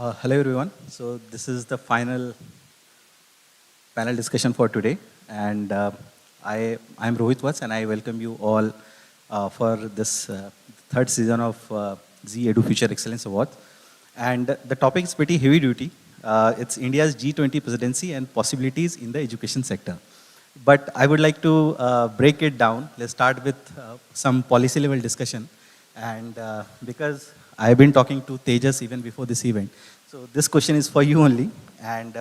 Hello everyone. So this is the final panel discussion for today, and I'm Rohit Vats, and I welcome you all for this third season of the Edufuture Excellence Awards. And the topic is pretty heavy duty. It's India's G20 presidency and possibilities in the education sector. But I would like to break it down. Let's start with some policy level discussion. And because I've been talking to Tejas even before this event, so this question is for you only. And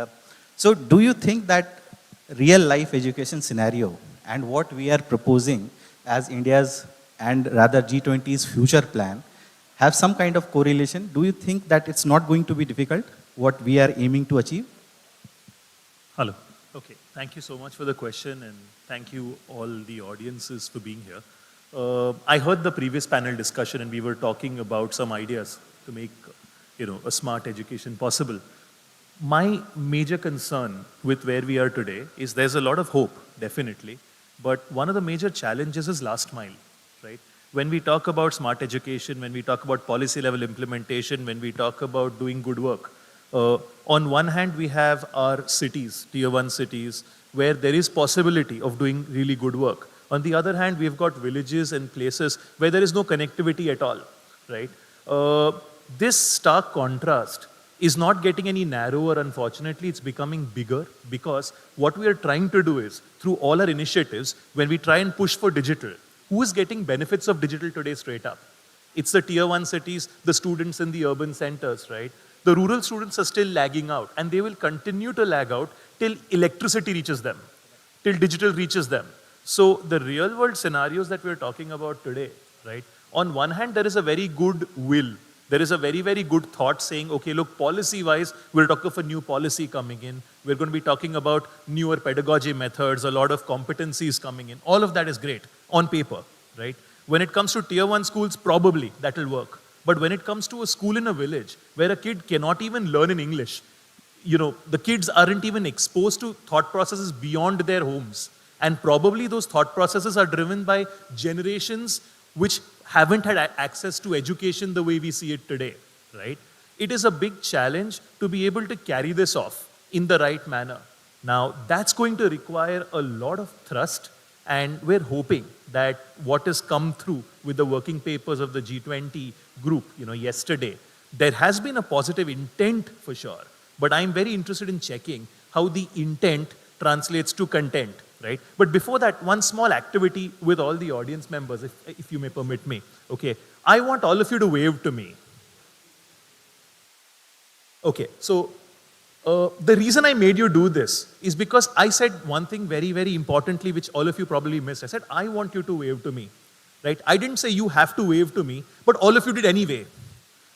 so do you think that real life education scenario and what we are proposing as India's and rather G20's future plan have some kind of correlation? Do you think that it's not going to be difficult what we are aiming to achieve? Hello. Okay. Thank you so much for the question, and thank you all the audiences for being here. I heard the previous panel discussion, and we were talking about some ideas to make, a smart education possible. My major concern with where we are today is there's a lot of hope, definitely, but one of the major challenges is last mile, right? When we talk about smart education, when we talk about policy level implementation, when we talk about doing good work, on one hand, we have our cities, tier one cities, where there is possibility of doing really good work. On the other hand, we've got villages and places where there is no connectivity at all, right? This stark contrast is not getting any narrower, unfortunately, it's becoming bigger because what we are trying to do is, through all our initiatives, when we try and push for digital, who is getting benefits of digital today straight up? It's the tier one cities, the students in the urban centers, right? The rural students are still lagging out, and they will continue to lag out till electricity reaches them, till digital reaches them. So the real world scenarios that we're talking about today, right? On one hand, there is a very good will. There is a very, very good thought saying, okay, look, policy-wise, we'll talk of a new policy coming in. We're going to be talking about newer pedagogy methods, a lot of competencies coming in. All of that is great on paper, right? When it comes to tier one schools, probably that will work. But when it comes to a school in a village where a kid cannot even learn in English, the kids aren't even exposed to thought processes beyond their homes. And probably those thought processes are driven by generations which haven't had access to education the way we see it today, right? It is a big challenge to be able to carry this off in the right manner. Now, that's going to require a lot of thrust, and we're hoping that what has come through with the working papers of the G20 group, yesterday, there has been a positive intent for sure, but I'm very interested in checking how the intent translates to content, right? But before that, one small activity with all the audience members, if you may permit me, okay? I want all of you to wave to me. Okay, so the reason I made you do this is because I said one thing very, very importantly, which all of you probably missed. I said, I want you to wave to me, right? I didn't say you have to wave to me, but all of you did anyway,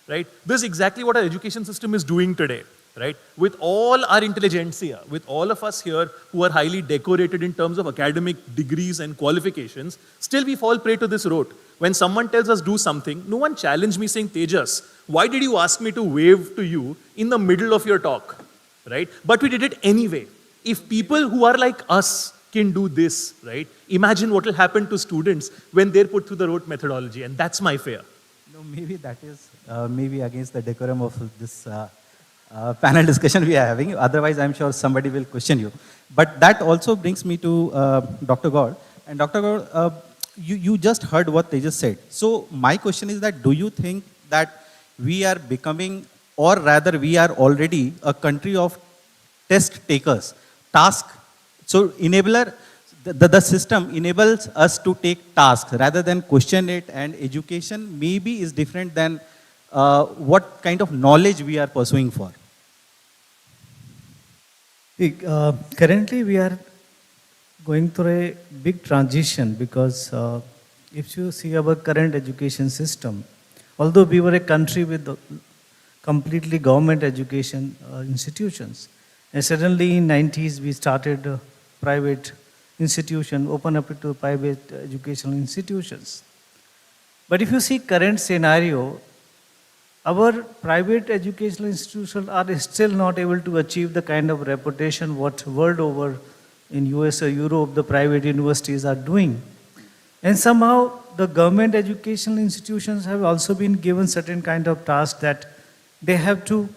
right? This is exactly what our education system is doing today, right? With all our intelligentsia, with all of us here who are highly decorated in terms of academic degrees and qualifications, still we fall prey to this rote. When someone tells us do something, no one challenged me saying, Tejas, why did you ask me to wave to you in the middle of your talk, right? But we did it anyway. If people who are like us can do this, right? Imagine what will happen to students when they're put through the rote methodology, and that's my fear. No, maybe that is maybe against the decorum of this panel discussion we are having. Otherwise, I'm sure somebody will question you. But that also brings me to Dr. Gaur. And Dr. Gaur, you just heard what they just said. So my question is that do you think that we are becoming, or rather we are already a country of test takers, task? So enabler, the system enables us to take tasks rather than question it, and education maybe is different than what kind of knowledge we are pursuing for. Currently, we are going through a big transition because if you see our current education system, although we were a country with completely government education institutions, and suddenly in 90s we started private institution, open up to private educational institutions. But if you see current scenario, our private educational institutions are still not able to achieve the kind of reputation what world over in US or Europe the private universities are doing. And somehow the government educational institutions have also been given certain kind of tasks that they have to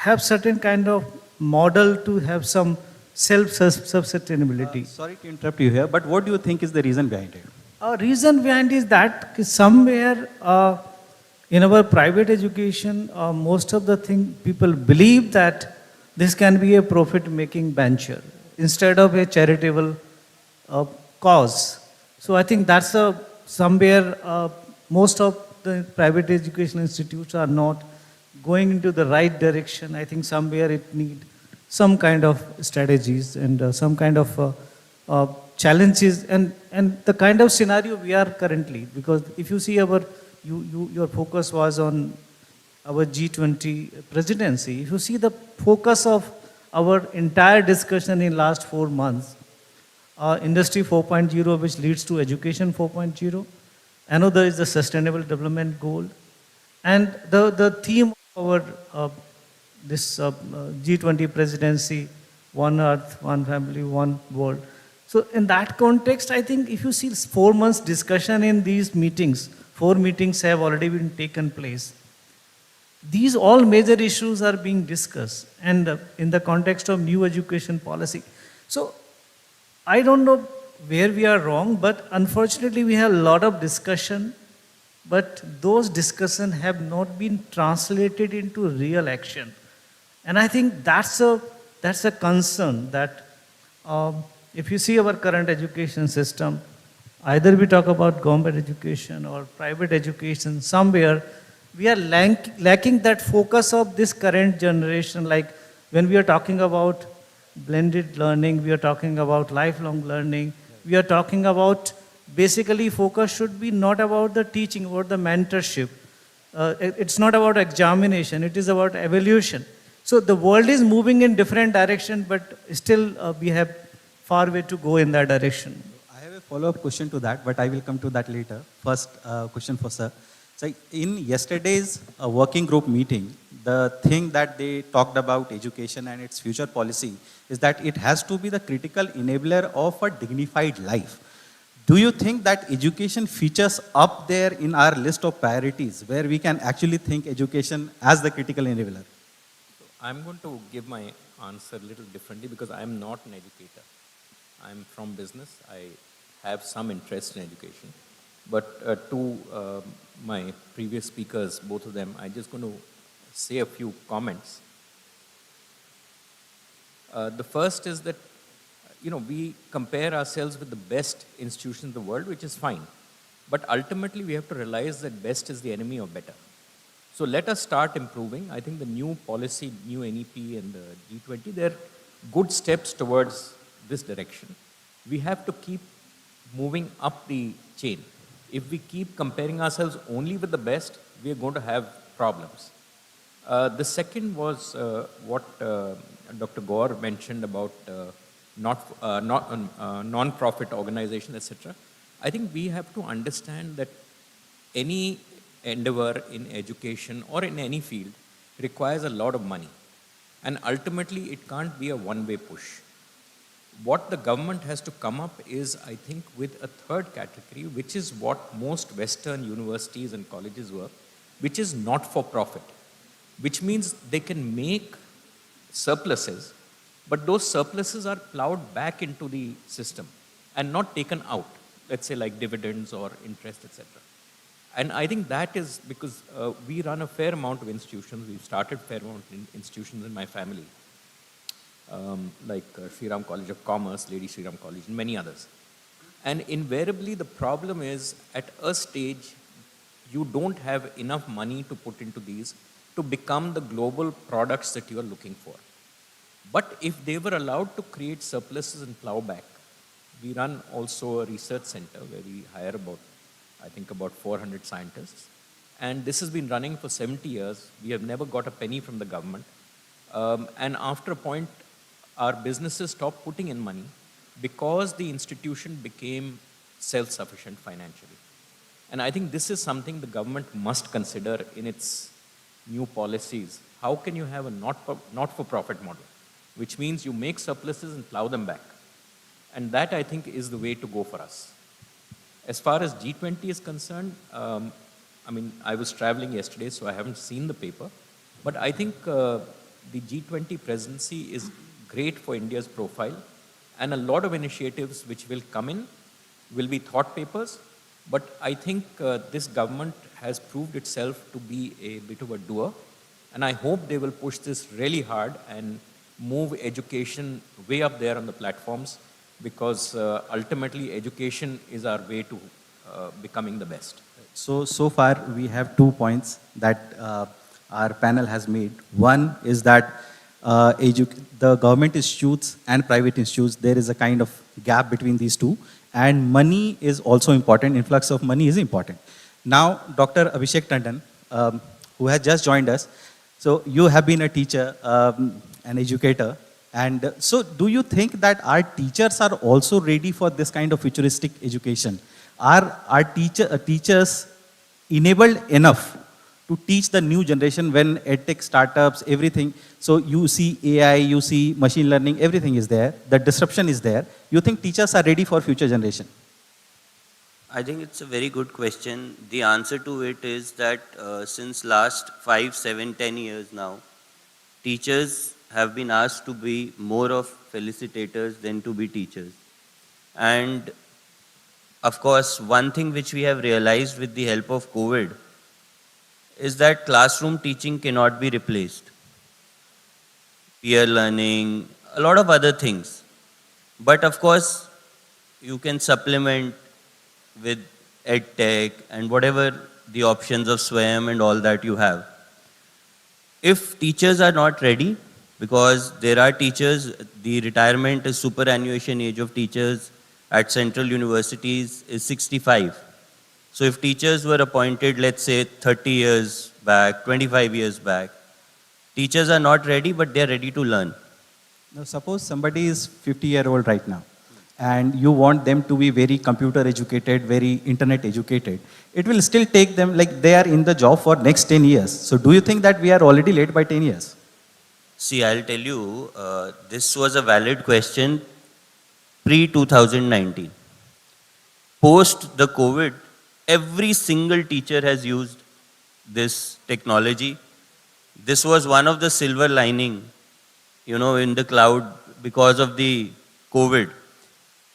have certain kind of model to have some self-sustainability. Sorry to interrupt you here, but what do you think is the reason behind it? A reason behind is that somewhere in our private education, most of the thing people believe that this can be a profit-making venture instead of a charitable uh, cause. So I think that's somewhere most of the private education institutes are not going into the right direction. I think somewhere it need some kind of strategies and some kind of challenges and the kind of scenario we are currently, because if you see your focus was on our G20 presidency. If you see the focus of our entire discussion in last 4 months, Industry 4.0, which leads to Education 4.0. Another is the Sustainable Development Goal. And the theme of our G20 presidency, One Earth, One Family, One World. So in that context, I think if you see 4 months discussion in these meetings, 4 meetings have already been taken place. These all major issues are being discussed and in the context of new education policy. So I don't know where we are wrong, but unfortunately we have a lot of discussion, but those discussions have not been translated into real action. And I think that's a concern that if you see our current education system, either we talk about government education or private education, somewhere we are lacking that focus of this current generation. Like when we are talking about blended learning, we are talking about lifelong learning, we are talking about basically focus should be not about the teaching, about the mentorship. It's not about examination, it is about evaluation. So the world is moving in different direction, but still we have far way to go in that direction. I have a follow-up question to that, but I will come to that later. First question for sir. So in yesterday's working group meeting, the thing that they talked about education and its future policy is that it has to be the critical enabler of a dignified life. Do you think that education features up there in our list of priorities where we can actually think education as the critical enabler? I'm going to give my answer a little differently because I'm not an educator. I'm from business. I have some interest in education. But to my previous speakers, both of them, I'm just going to say a few comments. The first is that, we compare ourselves with the best institutions in the world, which is fine. But ultimately, we have to realize that best is the enemy of better. So let us start improving. I think the new policy, new NEP and the G20, they're good steps towards this direction. We have to keep moving up the chain. If we keep comparing ourselves only with the best, we are going to have problems. The second was what Dr. Gaur mentioned about non-profit organization, etc. I think we have to understand that any endeavor in education or in any field requires a lot of money. And ultimately, it can't be a one-way push. What the government has to come up is, I think, with a third category, which is what most Western universities and colleges work, which is not for profit, which means they can make surpluses, but those surpluses are plowed back into the system and not taken out, let's say like dividends or interest, etc. And I think that is because we run a fair amount of institutions. We've started fair amount of institutions in my family, like Sri Ram College of Commerce, Lady Sri Ram College, and many others. And invariably, the problem is at a stage, you don't have enough money to put into these to become the global products that you are looking for. But if they were allowed to create surpluses and plow back, we run also a research center where we hire about 400 scientists. And this has been running for 70 years. We have never got a penny from the government. And after a point, our businesses stopped putting in money because the institution became self-sufficient financially. And I think this is something the government must consider in its new policies. How can you have a not-for-profit model, which means you make surpluses and plow them back? And that, I think, is the way to go for us. As far as G20 is concerned, I was traveling yesterday, so I haven't seen the paper. But I think the G20 presidency is great for India's profile, and a lot of initiatives which will come in will be thought papers. But I think this government has proved itself to be a bit of a doer, and I hope they will push this really hard and move education way up there on the platforms, because ultimately education is our way to becoming the best. So far we have 2 points that our panel has made. One is that the government institutes and private institutes, there is a kind of gap between these two. And money is also important. Influx of money is important. Now, Dr. Abhishek Tandon, who has just joined us, so you have been a teacher, an educator. And so do you think that our teachers are also ready for this kind of futuristic education? Are our teachers enabled enough to teach the new generation when edtech startups, everything? So you see AI, you see machine learning, everything is there. The disruption is there. You think teachers are ready for future generation? I think it's a very good question. The answer to it is that since last 5, 7, 10 years now, teachers have been asked to be more of felicitators than to be teachers. And of course, one thing which we have realized with the help of COVID is that classroom teaching cannot be replaced. Peer learning, a lot of other things. But of course, you can supplement with edtech and whatever the options of SWAYAM and all that you have. If teachers are not ready, because there are teachers, the retirement is superannuation age of teachers at central universities is 65. So if teachers were appointed, let's say 30 years back, 25 years back, teachers are not ready, but they are ready to learn. Now, suppose somebody is 50-year-old right now, and you want them to be very computer educated, very internet educated. It will still take them, like they are in the job for next 10 years. So do you think that we are already late by 10 years? See, I'll tell you, this was a valid question pre-2019. Post the COVID, every single teacher has used this technology. This was one of the silver lining, in the cloud because of the COVID,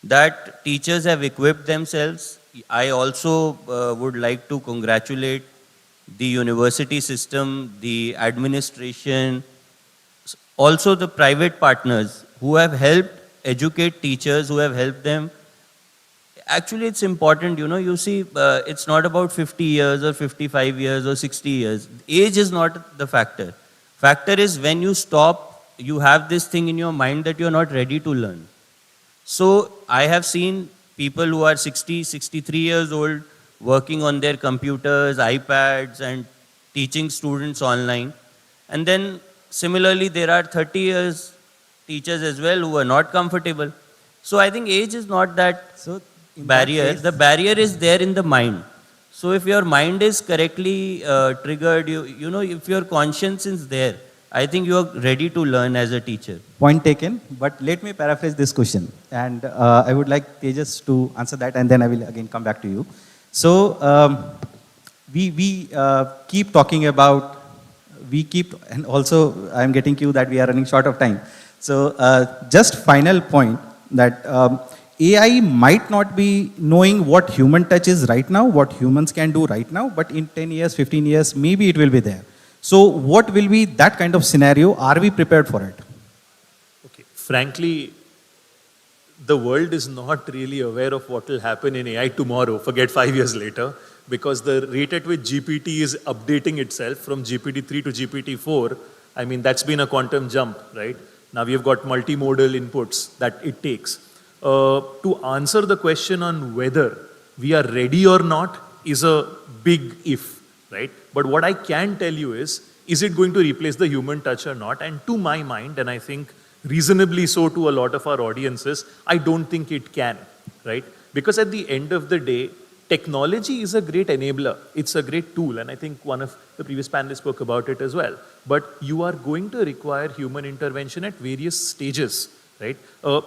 that teachers have equipped themselves. I also would like to congratulate the university system, the administration, also the private partners who have helped educate teachers, who have helped them. Actually, it's important, you see, it's not about 50 years or 55 years or 60 years. Age is not the factor. Factor is when you stop, you have this thing in your mind that you're not ready to learn. So I have seen people who are 60, 63 years old working on their computers, iPads, and teaching students online. And then similarly, there are 30 years teachers as well who are not comfortable. So I think age is not that barrier. The barrier is there in the mind. So if your mind is correctly triggered, if your conscience is there, I think you are ready to learn as a teacher. Point taken, but let me paraphrase this question. And I would like Tejas to answer that, and then I will again come back to you. So we keep talking about, and also I'm getting cue that we are running short of time. So just final point that AI might not be knowing what human touch is right now, what humans can do right now, but in 10 years, 15 years, maybe it will be there. So what will be that kind of scenario? Are we prepared for it? Okay. Frankly, the world is not really aware of what will happen in AI tomorrow, forget 5 years later, because the rate at which GPT is updating itself from GPT-3 to GPT-4, I mean, that's been a quantum jump, right? Now we have got multimodal inputs that it takes. To answer the question on whether we are ready or not is a big if, right? But what I can tell you is it going to replace the human touch or not? And to my mind, and I think reasonably so to a lot of our audiences, I don't think it can, right? Because at the end of the day, technology is a great enabler. It's a great tool. And I think one of the previous panelists spoke about it as well. But you are going to require human intervention at various stages, right?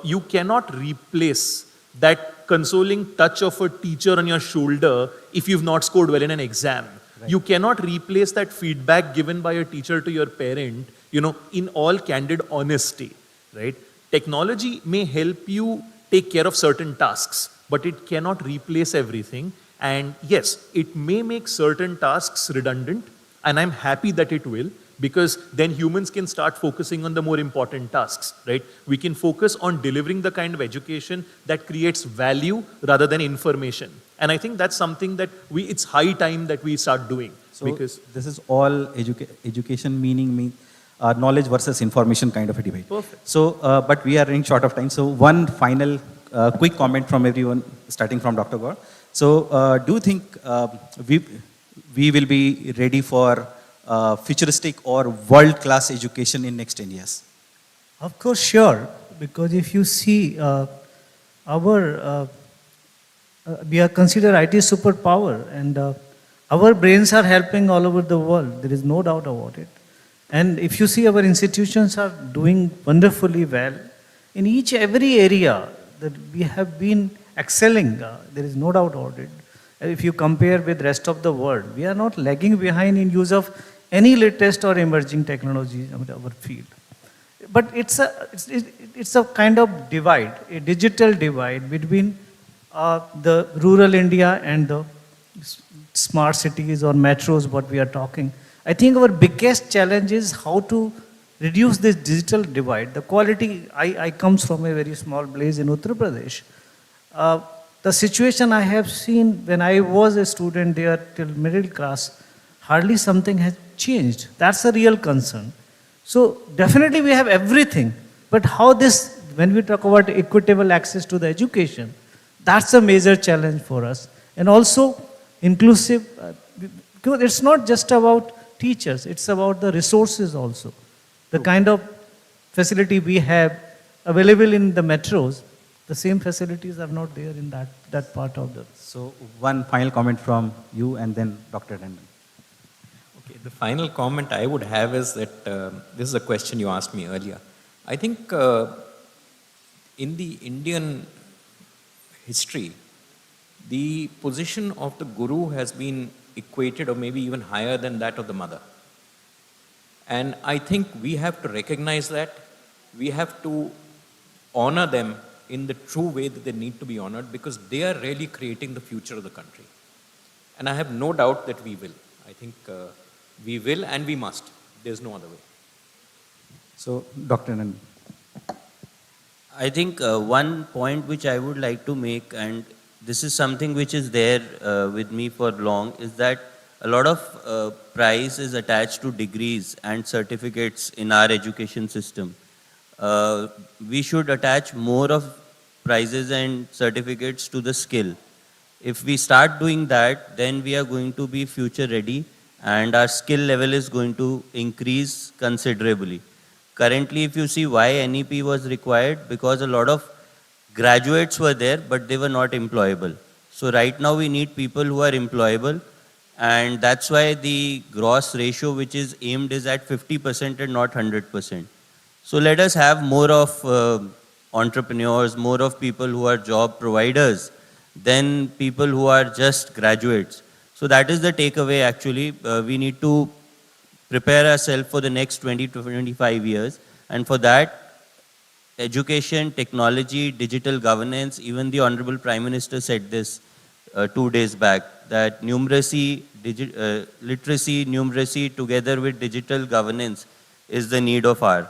You cannot replace that consoling touch of a teacher on your shoulder if you've not scored well in an exam. You cannot replace that feedback given by a teacher to your parent, in all candid honesty, right? Technology may help you take care of certain tasks, but it cannot replace everything. And yes, it may make certain tasks redundant, and I'm happy that it will, because then humans can start focusing on the more important tasks, right? We can focus on delivering the kind of education that creates value rather than information. And I think that's something that it's high time that we start doing. So because this is all education meaning knowledge versus information kind of a debate. Perfect. So, but we are running short of time. So one final quick comment from everyone, starting from Dr. Gaur. So do you think we will be ready for futuristic or world-class education in next 10 years? Of course, sure. Because if you see we are considered IT superpower, and our brains are helping all over the world. There is no doubt about it. And if you see, our institutions are doing wonderfully well in every area that we have been excelling. There is no doubt about it. If you compare with rest of the world, we are not lagging behind in use of any latest or emerging technology in our field. But it's a kind of divide, a digital divide between the rural India and the smart cities or metros, what we are talking. I think our biggest challenge is how to reduce this digital divide. The quality, I comes from a very small place in Uttar Pradesh. The situation I have seen when I was a student there till middle class, hardly something has changed. That's a real concern. So definitely we have everything, but how this, when we talk about equitable access to the education, that's a major challenge for us. And also inclusive, because it's not just about teachers, it's about the resources also. The kind of facility we have available in the metros, the same facilities are not there in that part of the... So one final comment from you and then Dr. Tandon. Okay, the final comment I would have is that this is a question you asked me earlier. I think in the Indian history, the position of the guru has been equated or maybe even higher than that of the mother. And I think we have to recognize that. We have to honor them in the true way that they need to be honored, because they are really creating the future of the country. And I have no doubt that we will. I think we will and we must. There's no other way. So, Dr. Tandon. I think one point which I would like to make, and this is something which is there with me for long, is that a lot of price is attached to degrees and certificates in our education system. We should attach more of prizes and certificates to the skill. If we start doing that, then we are going to be future ready and our skill level is going to increase considerably. Currently, if you see why NEP was required, because a lot of graduates were there, but they were not employable. So right now we need people who are employable, and that's why the gross ratio which is aimed is at 50% and not 100%. So let us have more of entrepreneurs, more of people who are job providers than people who are just graduates. So that is the takeaway actually. We need to prepare ourselves for the next 20 to 25 years. And for that, education, technology, digital governance, even the Honorable Prime Minister said this 2 days back, that literacy, numeracy together with digital governance is the need of our.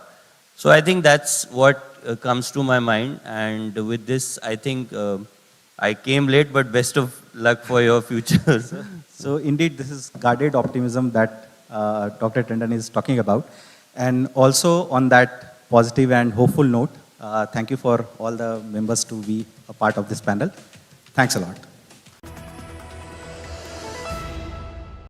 So I think that's what comes to my mind. And with this, I think I came late, but best of luck for your future. So indeed, this is guarded optimism that Dr. Tandon is talking about. And also on that positive and hopeful note, thank you for all the members to be a part of this panel. Thanks a lot.